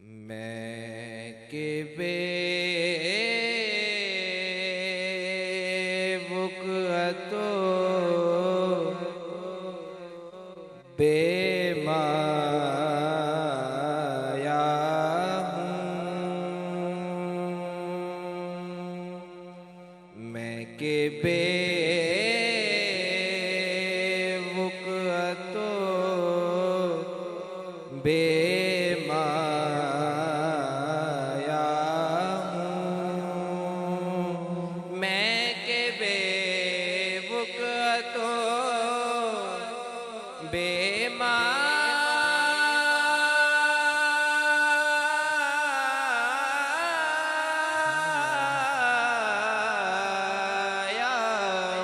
मैं के बेवुकतो बेमाया हूँ। मैं के बेवुकतो बेमाया हूँ। मैं के बेवुकतो बेमाया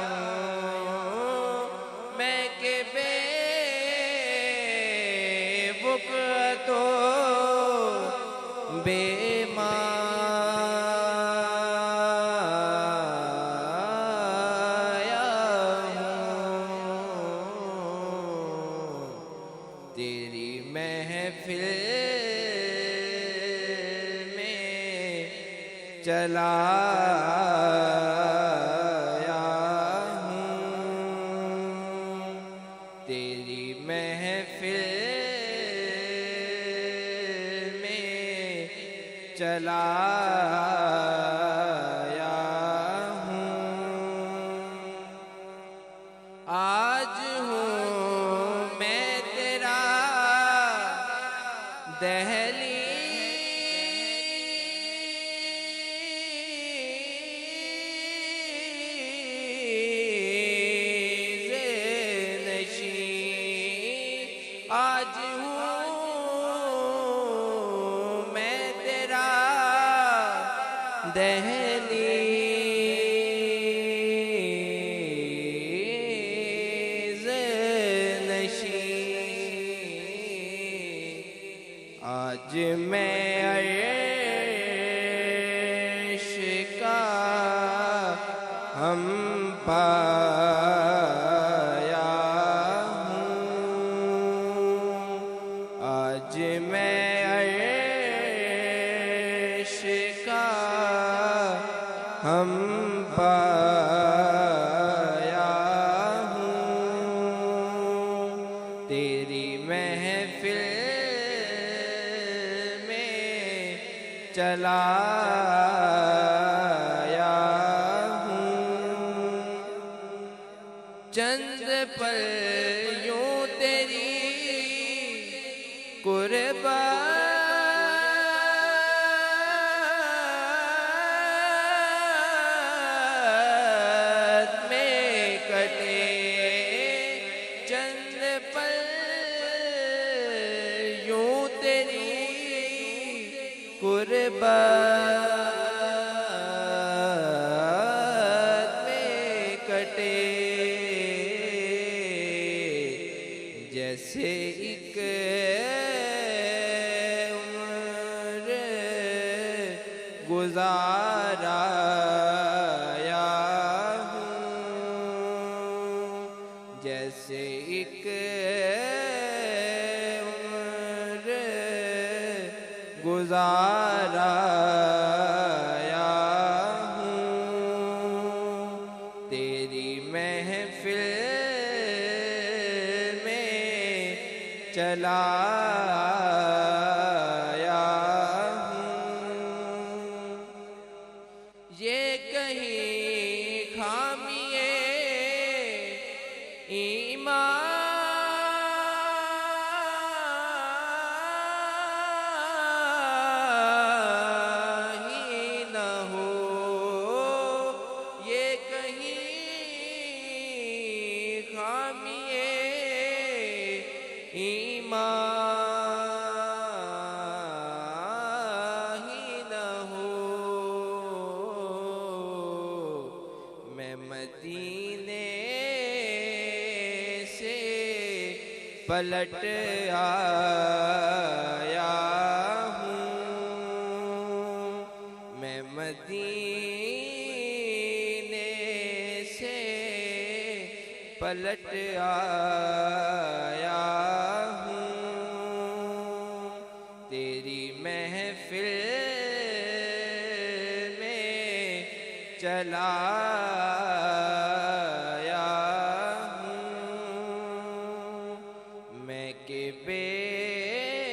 हूँ। मैं के बेवुकतो बेमाया हूँ। तेरी महफिल में चला आया हूँ। तेरी महफिल में चला आया हूँ। आज हूँ मैं तेरा दहलीज़ नशीं। आज हूँ मैं तेरा दहलीज़ नशीं। आज मैं अर्श का हम पाया हूँ। आज मैं अर्श का हम पाया हूँ। तेरी महफिल में चला आया हूँ। चंद पल यूं तेरी कुर्बात में कटे। चंद पल यूं तेरी कुर्बात में कटे। जैसे एक उम्र गुजाराया हूँ। जैसे एक उम्र गुजाराया हूँ। तेरी महफिल में चला आया हूँ। ये कहीं खामिए ईमान ही न हो। ये कहीं खामिए ईमान ही न हो। मैं मदीने से पलट आया हूँ। मैं मदीने से पलट आया हूँ। तेरी महफिल चला आया हूँ मैं के बेदर